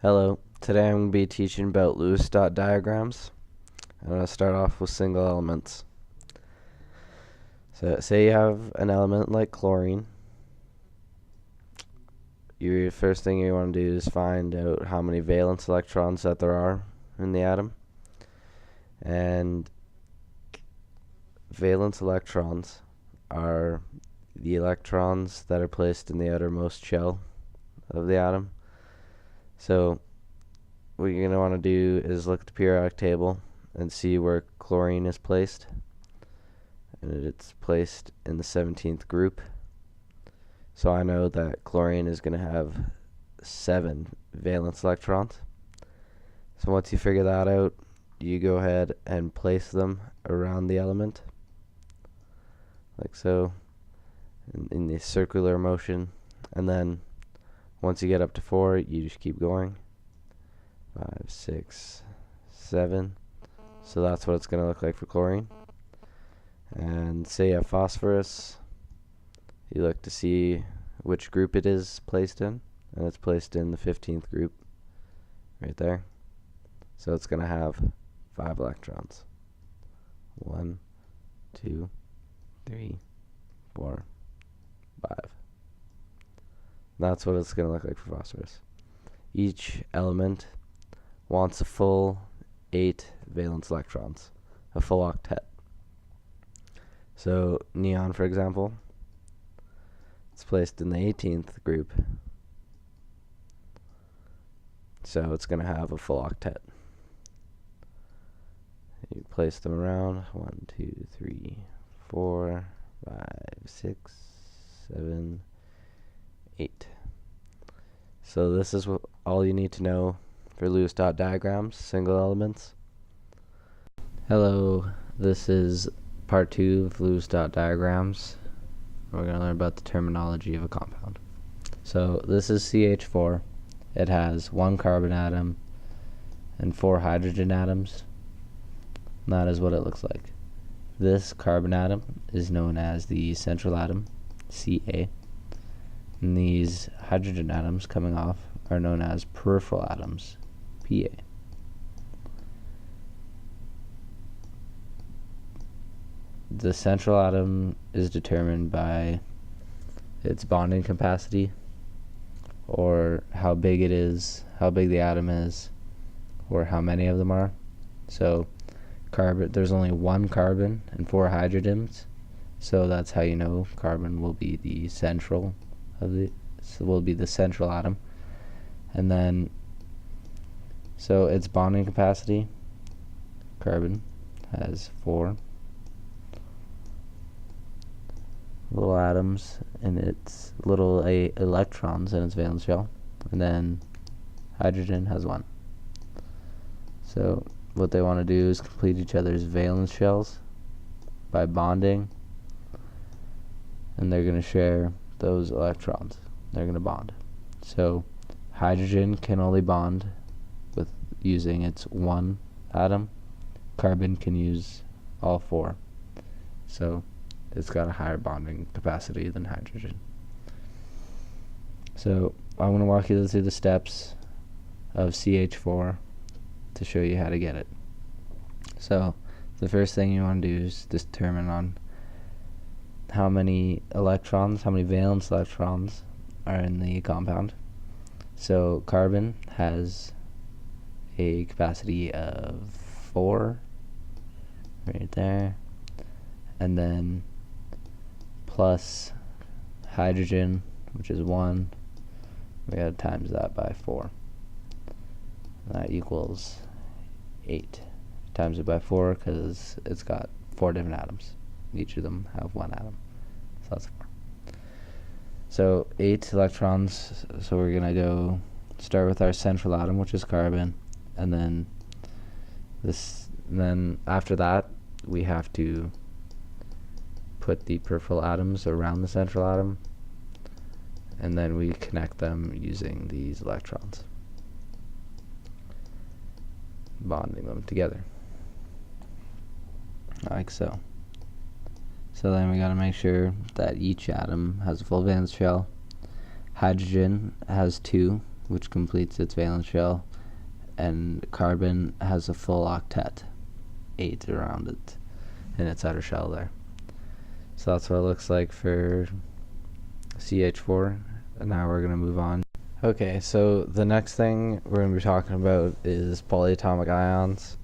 Hello, today I'm going to be teaching about Lewis dot diagrams. I'm going to start off with single elements. So say you have an element like chlorine. Your first thing you want to do is find out how many valence electrons that there are in the atom. And valence electrons are the electrons that are placed in the outermost shell of the atom. So what you're going to want to do is look at the periodic table and see where chlorine is placed. And it's placed in the 17th group. So I know that chlorine is going to have 7 valence electrons. So once you figure that out, you go ahead and place them around the element, like so, in the circular motion. And then once you get up to 4, you just keep going. 5, 6, 7. So that's what it's going to look like for chlorine. And say you have phosphorus, you look to see which group it is placed in, and it's placed in the 15th group, right there. So it's going to have 5 electrons. 1, 2, 3, 4, 5. That's what it's going to look like for phosphorus. Each element wants a full 8 valence electrons, a full octet. So neon, for example, it's placed in the 18th group, so it's going to have a full octet. You place them around 1, 2, 3, 4, 5, 6, 7, 8. So this is all you need to know for Lewis dot diagrams, single elements. Hello, this is part 2 of Lewis dot diagrams. We're going to learn about the terminology of a compound. So this is CH4. It has 1 carbon atom and 4 hydrogen atoms. And that is what it looks like. This carbon atom is known as the central atom, Ca. And these hydrogen atoms coming off are known as peripheral atoms, Pa. The central atom is determined by its bonding capacity, or how big it is, how big the atom is, or how many of them are. So there's only 1 carbon and 4 hydrogens, so that's how you know carbon will be the central central atom. And then so its bonding capacity, carbon has 4 little atoms in its little electrons in its valence shell, and then hydrogen has 1. So what they want to do is complete each other's valence shells by bonding, and they're going to share those electrons. They're going to bond. So hydrogen can only bond with using its 1 atom. Carbon can use all 4. So it's got a higher bonding capacity than hydrogen. So I'm going to walk you through the steps of CH4 to show you how to get it. So the first thing you want to do is determine on how many valence electrons are in the compound. So carbon has a capacity of 4 right there, and then plus hydrogen, which is 1, we gotta times that by 4. That equals 8. Times it by 4 because it's got 4 different atoms. Each of them have 1 atom, so that's 4. So 8 electrons. So we're gonna go start with our central atom, which is carbon, and then after that we have to put the peripheral atoms around the central atom, and then we connect them using these electrons, bonding them together like so. So then we got to make sure that each atom has a full valence shell. Hydrogen has 2, which completes its valence shell, and carbon has a full octet, 8 around it, in its outer shell there. So that's what it looks like for CH4, and now we're going to move on. Okay, so the next thing we're going to be talking about is polyatomic ions,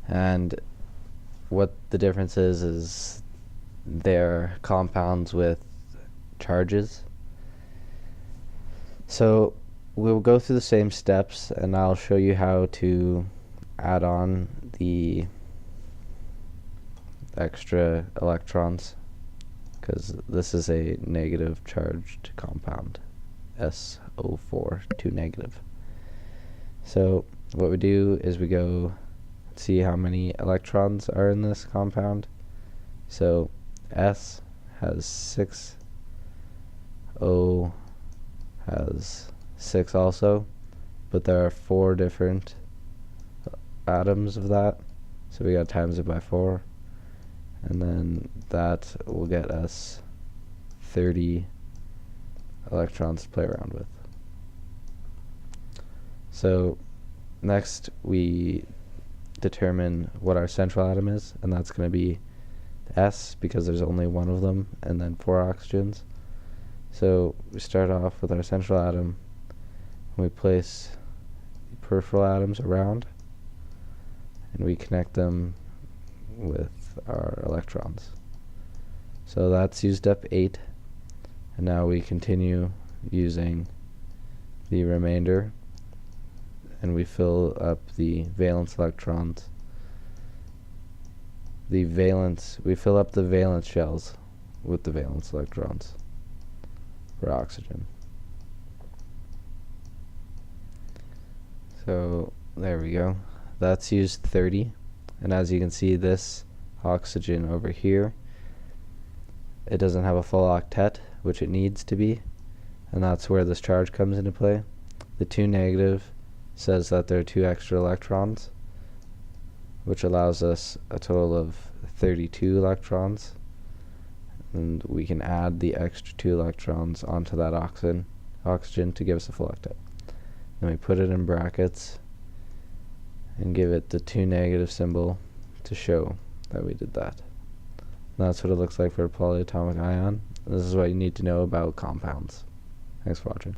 and what the difference is they're compounds with charges. So we'll go through the same steps, and I'll show you how to add on the extra electrons, because this is a negative charged compound, SO4, 2 negative. So what we do is we go see how many electrons are in this compound. So S has 6, O has 6 also, but there are 4 different atoms of that, so we got to times it by 4, and then that will get us 30 electrons to play around with. So next we determine what our central atom is, and that's going to be S, because there's only one of them, and then 4 oxygens. So we start off with our central atom, and we place the peripheral atoms around, and we connect them with our electrons. So that's used up 8, and now we continue using the remainder, and we fill up the valence electrons. We fill up the valence shells with the valence electrons for oxygen. So there we go. That's used 30, and as you can see, this oxygen over here, it doesn't have a full octet, which it needs to be, and that's where this charge comes into play. The 2 negative says that there are 2 extra electrons, which allows us a total of 32 electrons, and we can add the extra 2 electrons onto that oxygen to give us a full octet. Then we put it in brackets and give it the 2 negative symbol to show that we did that. And that's what it looks like for a polyatomic ion. This is what you need to know about compounds. Thanks for watching.